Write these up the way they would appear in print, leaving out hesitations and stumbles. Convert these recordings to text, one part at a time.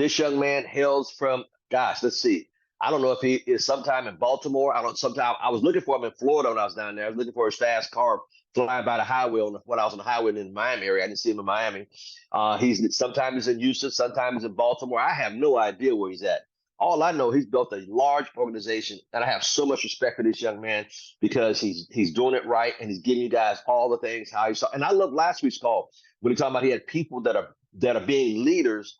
This young man hails from, gosh, let's see. I don't know if he is sometime in Baltimore. I don't. Sometime I was looking for him in Florida when I was down there. I was looking for his fast car flying by the highway when I was on the highway in the Miami area. I didn't see him in Miami. He's sometimes in Houston, sometimes in Baltimore. I have no idea where he's at. All I know, he's built a large organization, and I have so much respect for this young man because he's doing it right and he's giving you guys all the things how he saw. And I love last week's call when he talked about he had people that are being leaders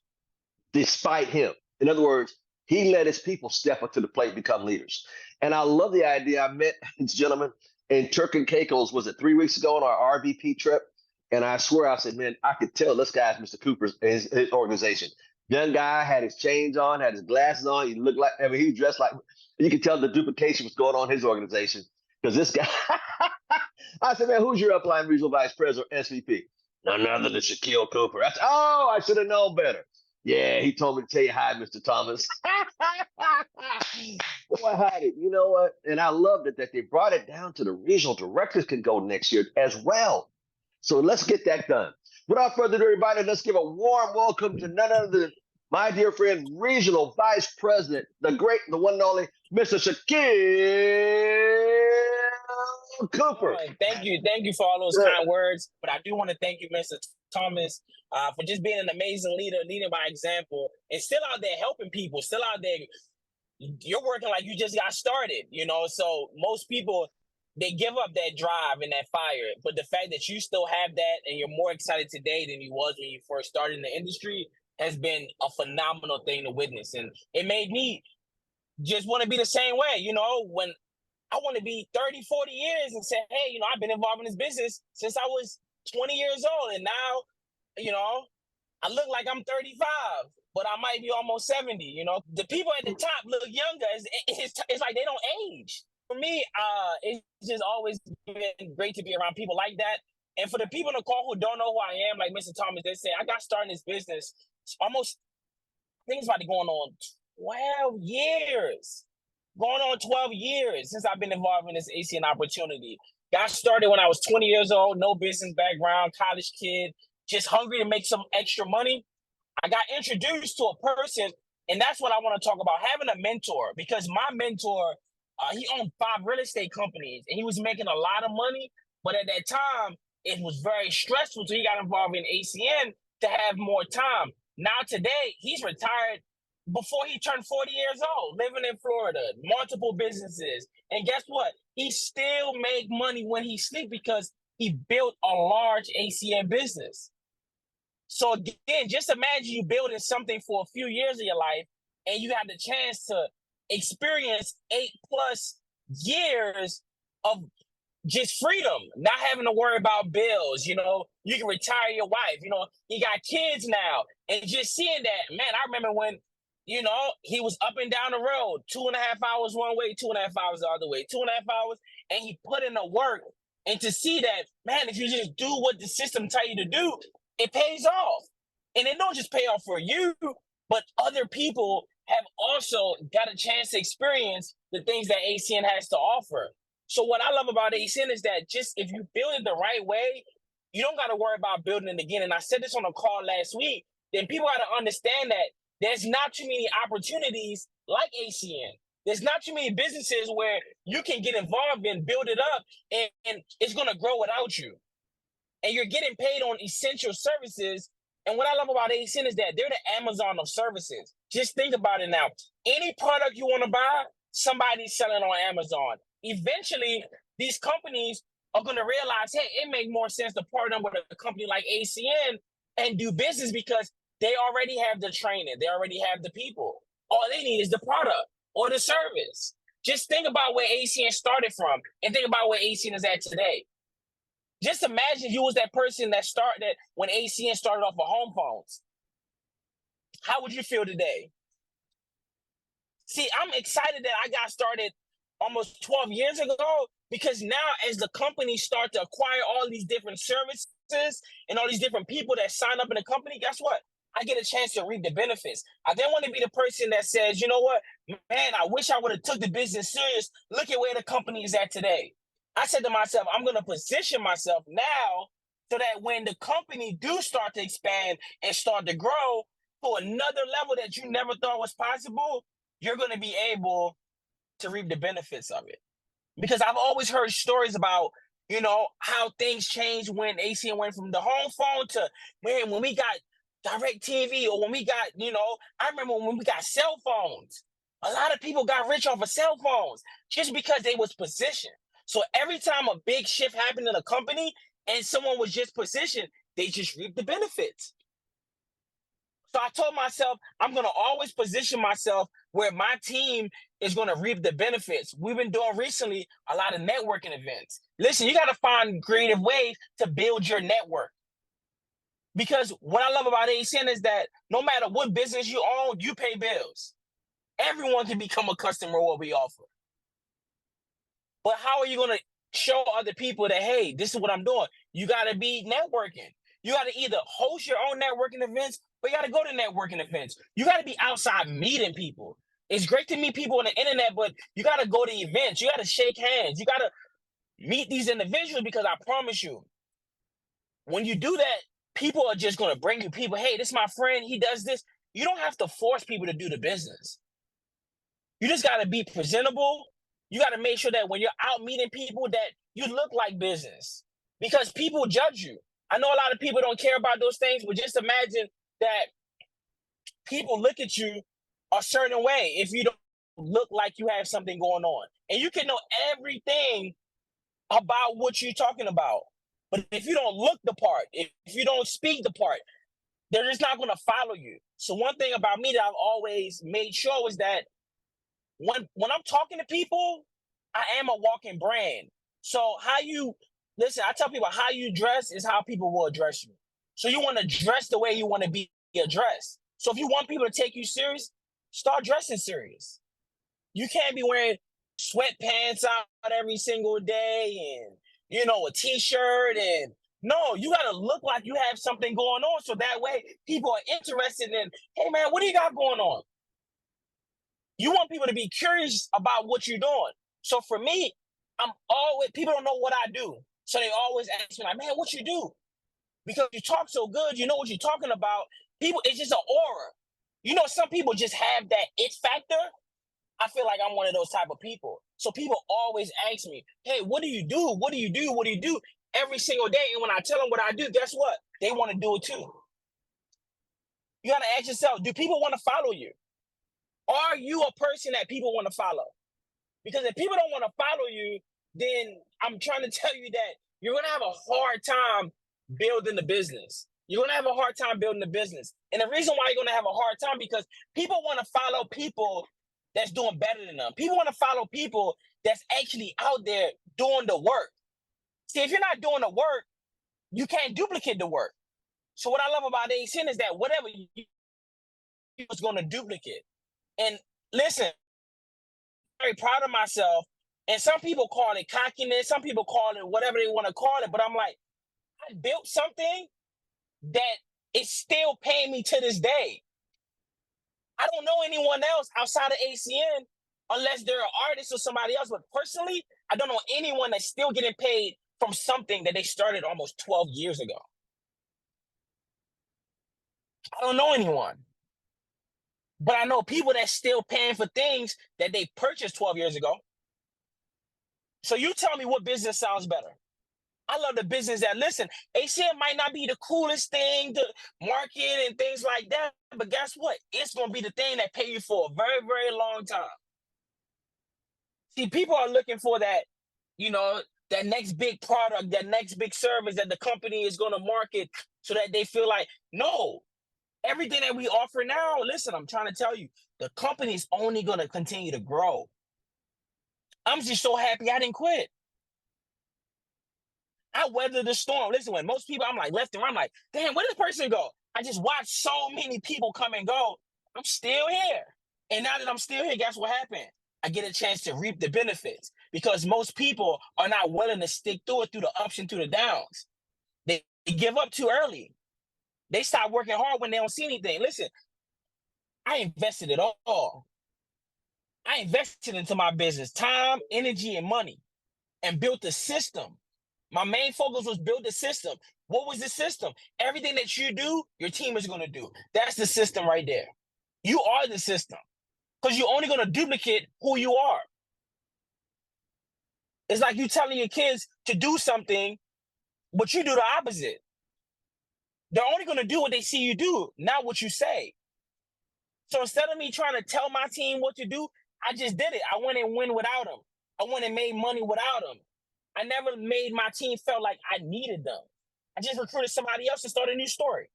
despite him. In other words, he let his people step up to the plate and become leaders. And I love the idea. I met this gentleman in Turk and Caicos, was it 3 weeks ago on our RVP trip? And I swear, I said, man, I could tell this guy's Mr. Cooper's his organization. Young guy had his chains on, had his glasses on. He looked like, I mean, he dressed like, you could tell the duplication was going on in his organization because this guy, I said, man, who's your upline regional vice president or SVP? None other than Shakeel Cooper. That's, oh, I should have known better. Yeah, he told me to tell you hi, Mr. Thomas. Boy, hi. You know what? And I loved it that they brought it down to the regional directors can go next year as well. So let's get that done. Without further ado, everybody, let's give a warm welcome to none other than my dear friend, Regional Vice President, the great, the one and only, Mr. Shakeel Cooper. Right, thank you for all those kind words. But I do want to thank you, Mr. Thomas, for just being an amazing leader, leading by example, and still out there helping people, still out there. You're working like you just got started, you know. So most people, they give up that drive and that fire. But the fact that you still have that and you're more excited today than you was when you first started in the industry has been a phenomenal thing to witness. And it made me just want to be the same way, you know, when I want to be 30, 40 years and say, hey, you know, I've been involved in this business since I was 20 years old. And now, you know, I look like I'm 35, but I might be almost 70. You know, the people at the top look younger. It's like they don't age. For me, it's just always been great to be around people like that. And for the people in the call who don't know who I am, like Mr. Thomas, they say, I got started in this business almost, I think it's about to going on 12 years. Going on 12 years since I've been involved in this ACN opportunity. Got started when I was 20 years old, no business background, college kid, just hungry to make some extra money. I got introduced to a person, and that's what I want to talk about, having a mentor, because my mentor, he owned 5 real estate companies, and he was making a lot of money, but at that time, it was very stressful, so he got involved in ACN to have more time. Now today, he's retired before he turned 40 years old, living in Florida, multiple businesses. And guess what? He still make money when he sleep because he built a large ACN business. So again, just imagine you building something for a few years of your life and you have the chance to experience 8+ years of just freedom, not having to worry about bills. You know, you can retire your wife, you know, he got kids now. And just seeing that, man, I remember when, you know, he was up and down the road, 2.5 hours one way, 2.5 hours the other way, 2.5 hours, and he put in the work. And to see that, man, if you just do what the system tell you to do, it pays off. And it don't just pay off for you, but other people have also got a chance to experience the things that ACN has to offer. So what I love about ACN is that just if you build it the right way, you don't got to worry about building it again. And I said this on a call last week, then people got to understand that there's not too many opportunities like ACN. There's not too many businesses where you can get involved and build it up and it's going to grow without you. And you're getting paid on essential services. And what I love about ACN is that they're the Amazon of services. Just think about it now. Any product you want to buy, somebody's selling on Amazon. Eventually, these companies are going to realize, hey, it makes more sense to partner with a company like ACN and do business because they already have the training. They already have the people. All they need is the product or the service. Just think about where ACN started from and think about where ACN is at today. Just imagine you was that person that started when ACN started off with home phones. How would you feel today? See, I'm excited that I got started almost 12 years ago because now as the companies start to acquire all these different services and all these different people that sign up in the company, guess what? I get a chance to reap the benefits. I then want to be the person that says, you know what, man, I wish I would have took the business serious. Look at where the company is at today. I said to myself, I'm going to position myself now so that when the company do start to expand and start to grow, to another level that you never thought was possible, you're going to be able to reap the benefits of it. Because I've always heard stories about, how things changed when ACN went from the home phone to, man, when we got direct TV, or when we got, I remember when we got cell phones. A lot of people got rich off of cell phones just because they was positioned. So every time a big shift happened in a company and someone was just positioned, they just reaped the benefits. So I told myself, I'm going to always position myself where my team is going to reap the benefits. We've been doing recently a lot of networking events. Listen, you got to find creative ways to build your network. Because what I love about ACN is that no matter what business you own, you pay bills. Everyone can become a customer of what we offer. But how are you going to show other people that, hey, this is what I'm doing? You got to be networking. You got to either host your own networking events, or you got to go to networking events. You got to be outside meeting people. It's great to meet people on the internet, but you got to go to events. You got to shake hands. You got to meet these individuals, because I promise you, when you do that, people are just going to bring you people. Hey, this is my friend. He does this. You don't have to force people to do the business. You just got to be presentable. You got to make sure that when you're out meeting people that you look like business, because people judge you. I know a lot of people don't care about those things, but just imagine that people look at you a certain way if you don't look like you have something going on. And you can know everything about what you're talking about. But if you don't look the part, if you don't speak the part, they're just not going to follow you. So one thing about me that I've always made sure was that when I'm talking to people, I am a walking brand. So listen, I tell people, how you dress is how people will address you. So you want to dress the way you want to be addressed. So if you want people to take you serious, start dressing serious. You can't be wearing sweatpants out every single day and, a t-shirt. And no, you got to look like you have something going on. So that way people are interested in, hey man, what do you got going on? You want people to be curious about what you're doing. So for me, people don't know what I do. So they always ask me like, man, what you do? Because you talk so good, you know what you're talking about. People, it's just an aura. Some people just have that it factor. I feel like I'm one of those type of people. So people always ask me, hey, what do you do? What do you do? What do you do? Every single day. And when I tell them what I do, guess what? They want to do it too. You got to ask yourself, do people want to follow you? Are you a person that people want to follow? Because if people don't want to follow you, then I'm trying to tell you that you're going to have a hard time building the business. You're going to have a hard time building the business. And the reason why you're going to have a hard time, because people want to follow people that's doing better than them. People want to follow people that's actually out there doing the work. See, if you're not doing the work, you can't duplicate the work. So what I love about ACN is that whatever you was going to duplicate. And listen, I'm very proud of myself. And some people call it cockiness. Some people call it whatever they want to call it. But I'm like, I built something that is still paying me to this day. I don't know anyone else outside of ACN unless they're an artist or somebody else. But personally, I don't know anyone that's still getting paid from something that they started almost 12 years ago. I don't know anyone. But I know people that's still paying for things that they purchased 12 years ago. So you tell me what business sounds better. I love the business that, listen, ACN might not be the coolest thing to market and things like that, but guess what? It's going to be the thing that pay you for a very, very long time. See, people are looking for that, that next big product, that next big service that the company is going to market so that they feel like, no, everything that we offer now, listen, I'm trying to tell you, the company is only going to continue to grow. I'm just so happy I didn't quit. I weathered the storm. Listen, when most people, I'm like left and right, I'm like, damn, where did this person go? I just watched so many people come and go. I'm still here. And now that I'm still here, guess what happened? I get a chance to reap the benefits because most people are not willing to stick through it through the ups and through the downs. They give up too early. They stop working hard when they don't see anything. Listen, I invested it all. I invested into my business, time, energy, and money, and built a system. My main focus was build a system. What was the system? Everything that you do, your team is going to do. That's the system right there. You are the system because you're only going to duplicate who you are. It's like you telling your kids to do something, but you do the opposite. They're only going to do what they see you do, not what you say. So instead of me trying to tell my team what to do, I just did it. I went and win without them. I went and made money without them. I never made my team feel like I needed them. I just recruited somebody else to start a new story.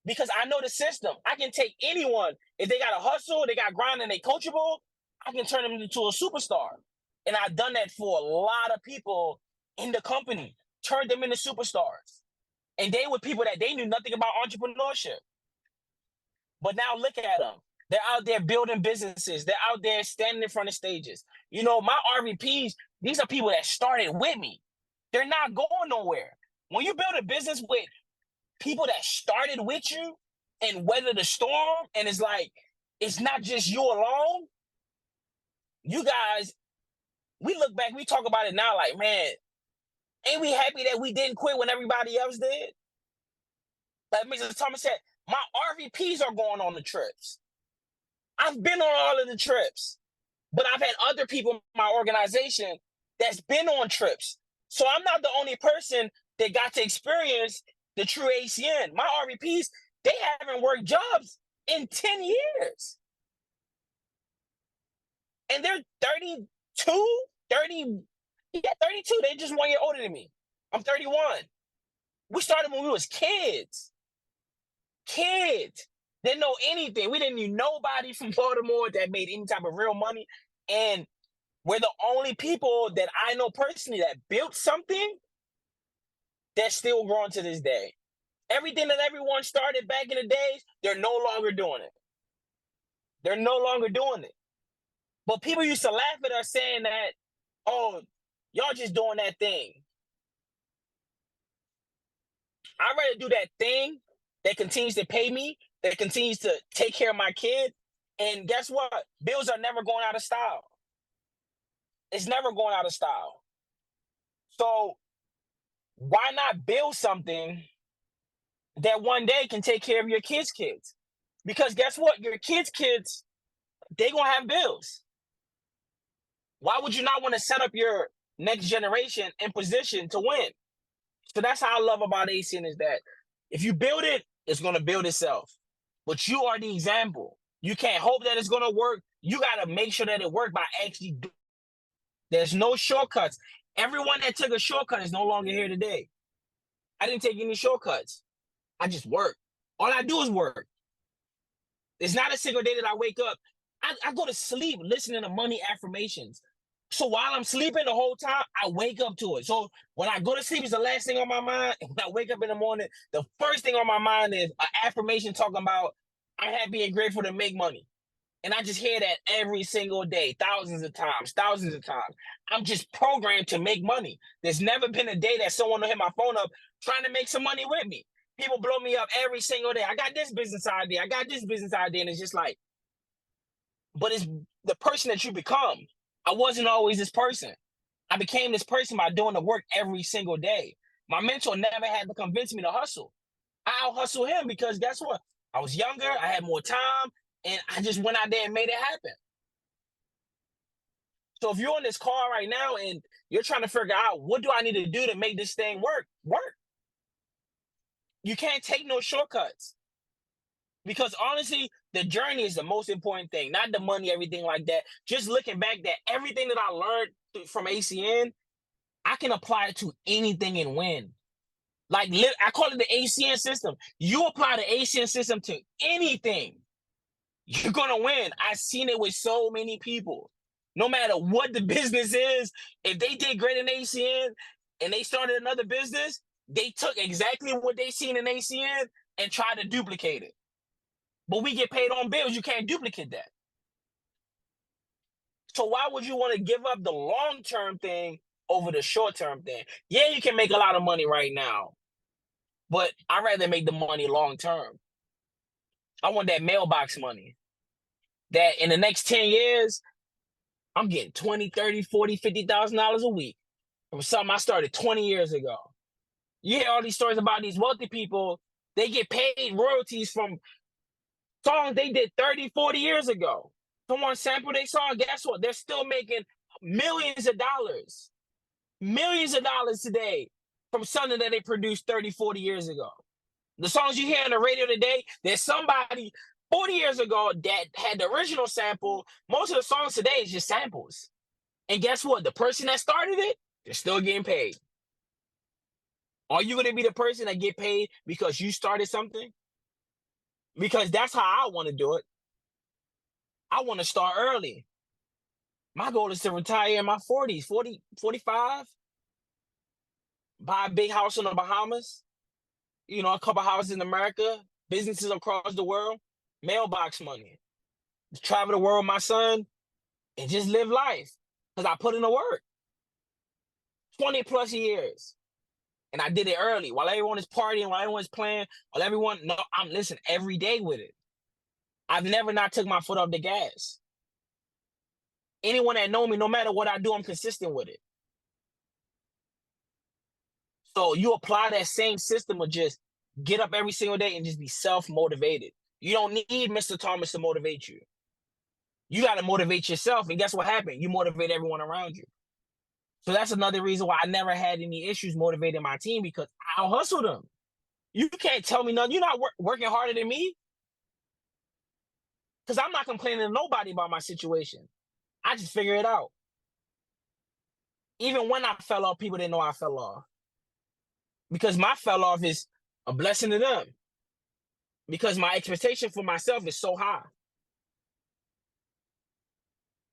Because I know the system. I can take anyone. If they got a hustle, they got grind, and they coachable, I can turn them into a superstar. And I've done that for a lot of people in the company, turned them into superstars. And they were people that they knew nothing about entrepreneurship. But now look at them. They're out there building businesses. They're out there standing in front of stages. You know, my RVPs, these are people that started with me. They're not going nowhere. When you build a business with people that started with you and weather the storm, and it's like, it's not just you alone. You guys, we look back, we talk about it now like, man, ain't we happy that we didn't quit when everybody else did? Like Mr. Thomas said, my RVPs are going on the trips. I've been on all of the trips, but I've had other people in my organization that's been on trips. So I'm not the only person that got to experience the true ACN. My RVPs, they haven't worked jobs in 10 years. And they're 32, 30, yeah, 32. They're just 1 year older than me. I'm 31. We started when we was kids. Kids. Didn't know anything. We didn't know nobody from Baltimore that made any type of real money. And we're the only people that I know personally that built something that's still growing to this day. Everything that everyone started back in the days, they're no longer doing it. They're no longer doing it. But people used to laugh at us saying that, oh, y'all just doing that thing. I'd rather do that thing that continues to pay me, that continues to take care of my kid. And guess what? Bills are never going out of style. It's never going out of style. So why not build something that one day can take care of your kids' kids? Because guess what? Your kids' kids, they're going to have bills. Why would you not want to set up your next generation in position to win? So that's how I love about ACN is that if you build it, it's going to build itself. But you are the example. You can't hope that it's going to work. You got to make sure that it works by actually doing it. There's no shortcuts. Everyone that took a shortcut is no longer here today. I didn't take any shortcuts. I just work. All I do is work. It's not a single day that I wake up. I go to sleep listening to money affirmations. So while I'm sleeping the whole time, I wake up to it. So when I go to sleep, it's the last thing on my mind. And when I wake up in the morning, the first thing on my mind is an affirmation talking about I'm happy and grateful to make money. And I just hear that every single day, thousands of times. I'm just programmed to make money. There's never been a day that someone will hit my phone up trying to make some money with me. People blow me up every single day. I got this business idea. And it's just like, but it's the person that you become. I wasn't always this person. I became this person by doing the work every single day. My mentor never had to convince me to hustle. I out-hustle him because guess what? I was younger, I had more time, and I just went out there and made it happen. So if you're in this car right now and you're trying to figure out what do I need to do to make this thing work. You can't take no shortcuts. Because honestly, the journey is the most important thing, not the money, everything like that. Just looking back, that everything that I learned from ACN, I can apply it to anything and win. Like I call it the ACN system. You apply the ACN system to anything, you're gonna win. I've seen it with so many people. No matter what the business is, if they did great in ACN and they started another business, they took exactly what they seen in ACN and tried to duplicate it. But we get paid on bills. You can't duplicate that. So why would you want to give up the long-term thing over the short-term thing? Yeah, you can make a lot of money right now, but I'd rather make the money long-term. I want that mailbox money. That in the next 10 years, I'm getting $20,000, $30,000, $40,000, $50,000 a week from something I started 20 years ago. You hear all these stories about these wealthy people. They get paid royalties from songs they did 30, 40 years ago. Someone sampled their song. Guess what? They're still making millions of dollars. Millions of dollars today from something that they produced 30, 40 years ago. The songs you hear on the radio today, there's somebody 40 years ago that had the original sample. Most of the songs today is just samples. And guess what? The person that started it, they're still getting paid. Are you going to be the person that get paid because you started something? Because that's how I want to do it. I want to start early. My goal is to retire in my 40s, 40, 45, buy a big house in the Bahamas, you know, a couple houses in America, businesses across the world, mailbox money, travel the world with my son, and just live life. Because I put in the work. 20 plus years. And I did it early. While everyone is partying, while everyone's playing, I'm listening every day with it. I've never not took my foot off the gas. Anyone that know me, no matter what I do, I'm consistent with it. So you apply that same system of just get up every single day and just be self-motivated. You don't need Mr. Thomas to motivate you. You got to motivate yourself. And guess what happened? You motivate everyone around you. So that's another reason why I never had any issues motivating my team, because I'll hustle them. You can't tell me nothing. You're not working harder than me. Because I'm not complaining to nobody about my situation. I just figure it out. Even when I fell off, people didn't know I fell off. Because my fell off is a blessing to them. Because my expectation for myself is so high.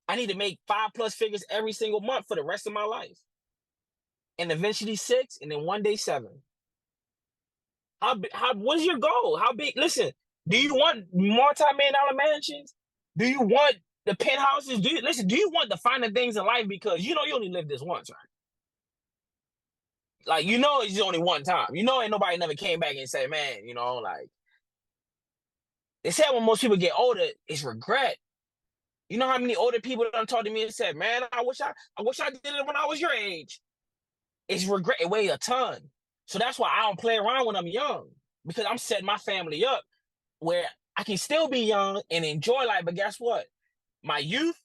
I need to make 5+ figures every single month for the rest of my life. And eventually 6, and then one day 7. What's your goal? How big? Listen, do you want multi-million-dollar mansions? Do you want the penthouses? Do you want the finer things in life? Because you know you only live this once, right? Like, you know it's only one time. You know ain't nobody never came back and said, man, you know, like, they said when most people get older, it's regret. You know how many older people done talked to me and said, man, I wish I did it when I was your age. It's regret. It weighs a ton. So that's why I don't play around when I'm young, because I'm setting my family up where I can still be young and enjoy life. But guess what? My youth,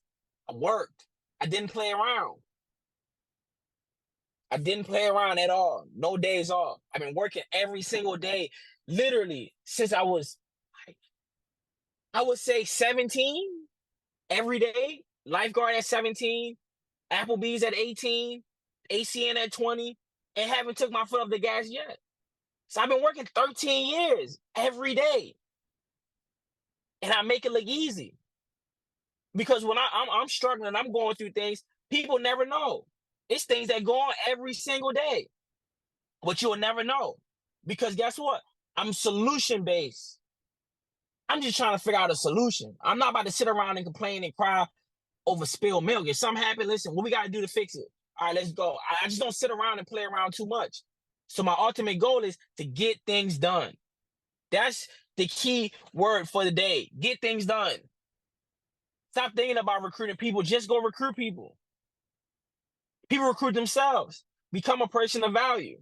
I worked. I didn't play around. I didn't play around at all. No days off. I've been working every single day, literally since I was, I would say 17, every day. Lifeguard at 17, Applebee's at 18, ACN at 20, and haven't took my foot off the gas yet. So I've been working 13 years every day. And I make it look easy. Because when I'm struggling, I'm going through things, people never know. It's things that go on every single day. But you'll never know. Because guess what? I'm solution-based. I'm just trying to figure out a solution. I'm not about to sit around and complain and cry over spilled milk. If something happened, listen, what we got to do to fix it? All right, let's go. I just don't sit around and play around too much. So my ultimate goal is to get things done. That's the key word for the day. Get things done. Stop thinking about recruiting people. Just go recruit people. People recruit themselves. Become a person of value.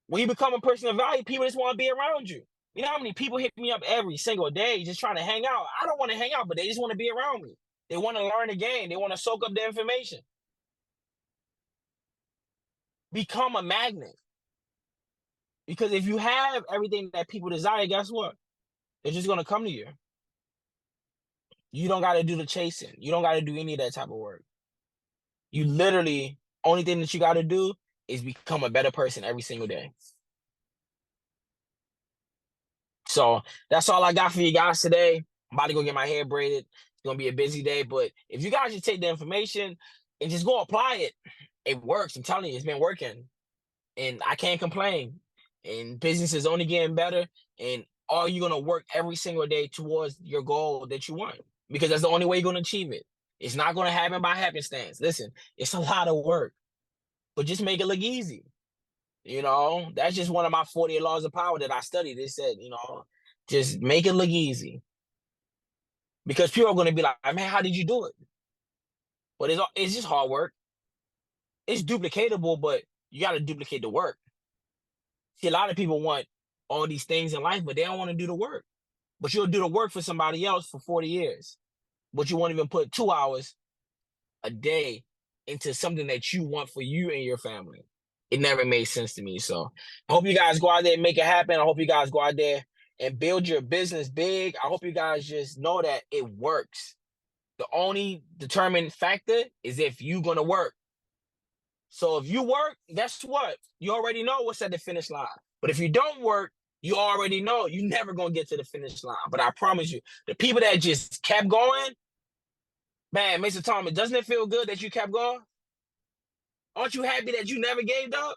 When you become a person of value, people just want to be around you. You know how many people hit me up every single day just trying to hang out? I don't want to hang out, but they just want to be around me. They want to learn the game. They want to soak up the information. Become a magnet. Because if you have everything that people desire, guess what? They're just going to come to you. You don't got to do the chasing. You don't got to do any of that type of work. You literally, only thing that you got to do is become a better person every single day. So that's all I got for you guys today. I'm about to go get my hair braided. It's going to be a busy day. But if you guys just take the information and just go apply it, it works. I'm telling you, it's been working. And I can't complain. And business is only getting better. And are you going to work every single day towards your goal that you want? Because that's the only way you're going to achieve it. It's not going to happen by happenstance. Listen, it's a lot of work. But just make it look easy. You know, that's just one of my 48 laws of power that I studied. It said, you know, just make it look easy. Because people are going to be like, man, how did you do it? But it's just hard work. It's duplicatable, but you got to duplicate the work. See, a lot of people want all these things in life, but they don't want to do the work. But you'll do the work for somebody else for 40 years. But you won't even put 2 hours a day into something that you want for you and your family. It never made sense to me. So I hope you guys go out there and make it happen. I hope you guys go out there and build your business big. I hope you guys just know that it works. The only determining factor is if you're going to work. So if you work, guess what? You already know what's at the finish line. But if you don't work, you already know you're never going to get to the finish line. But I promise you, the people that just kept going, man, Mr. Thomas, doesn't it feel good that you kept going? Aren't you happy that you never gave up?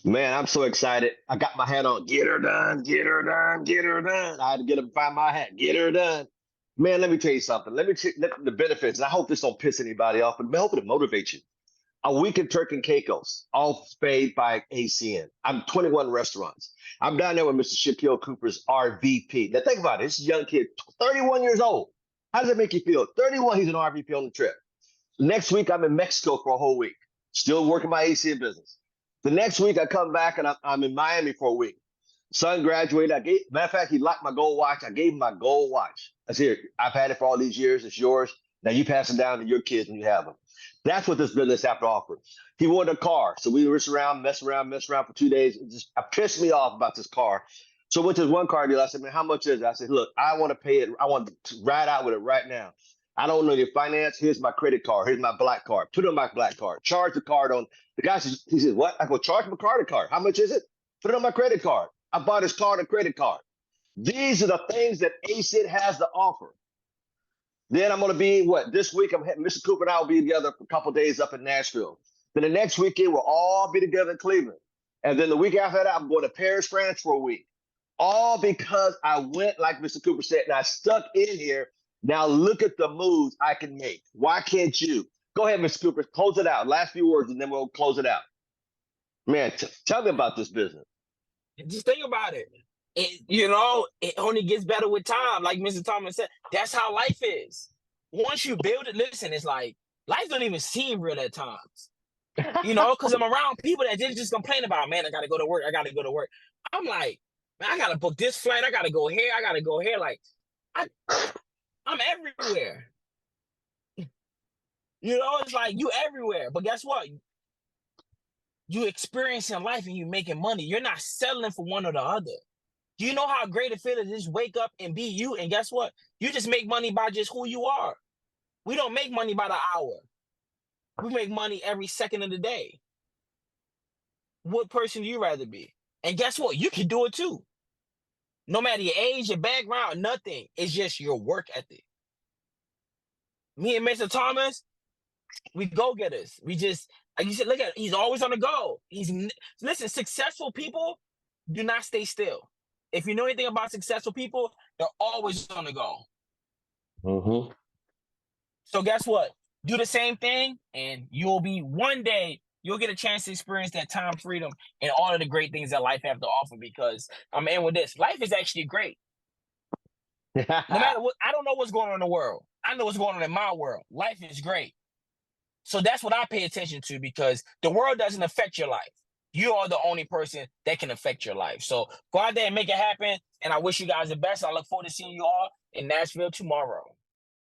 Man, I'm so excited. I got my hat on. Get her done, get her done, get her done. I had to get up, find my hat, get her done. Man, let me tell you something. Let me tell you the benefits. And I hope this don't piss anybody off, but I hope it motivates you. A week in Turk and Caicos, all paid by ACN. I'm 21 restaurants. I'm down there with Mr. Shakeel Cooper's RVP. Now think about it. This young kid, 31 years old. How does that make you feel? 31, he's an RVP on the trip. Next week, I'm in Mexico for a whole week, still working my ACN business. The next week, I come back and I'm in Miami for a week. Son graduated. Matter of fact, he liked my gold watch. I gave him my gold watch. I said, I've had it for all these years. It's yours. Now you pass it down to your kids when you have them. That's what this business have to offer. He wanted a car. So we mess around for 2 days. It pissed me off about this car. So I went to this one car deal. I said, man, how much is it? I said, look, I want to pay it. I want to ride out with it right now. I don't know your finance. Here's my credit card. Here's my black card. Put it on my black card. Charge the card on. The guy says, he says, what? I go, charge my card. How much is it? Put it on my credit card. I bought his card and credit card. These are the things that ACID has to offer. Then I'm going to be, this week, Mr. Cooper and I will be together for a couple of days up in Nashville. Then the next weekend, we'll all be together in Cleveland. And then the week after that, I'm going to Paris, France for a week. All because I went, like Mr. Cooper said, and I stuck in here. Now look at the moves I can make. Why can't you? Go ahead, Mr. Cooper. Close it out. Last few words, and then we'll close it out. Man, tell me about this business. Just think about it. It only gets better with time. Like Mr. Thomas said, that's how life is. Once you build it, listen, it's like life don't even seem real at times. Because I'm around people that just complain about, man, I got to go to work. I'm like, man, I got to book this flight. I got to go here. Like, I'm everywhere. It's like you everywhere. But guess what? You experiencing life and you making money. You're not settling for one or the other. Do you know how great it feels to just wake up and be you? And guess what? You just make money by just who you are. We don't make money by the hour. We make money every second of the day. What person do you rather be? And guess what? You can do it too. No matter your age, your background, nothing. It's just your work ethic. Me and Mr. Thomas, we go-getters. We just, like you said, look at, he's always on the go. Listen, successful people do not stay still. If you know anything about successful people, they're always on the go. Mm-hmm. So guess what? Do the same thing, and one day, you'll get a chance to experience that time freedom and all of the great things that life have to offer, because I'm in with this. Life is actually great. No matter what, I don't know what's going on in the world. I know what's going on in my world. Life is great. So that's what I pay attention to, because the world doesn't affect your life. You are the only person that can affect your life. So go out there and make it happen. And I wish you guys the best. I look forward to seeing you all in Nashville tomorrow.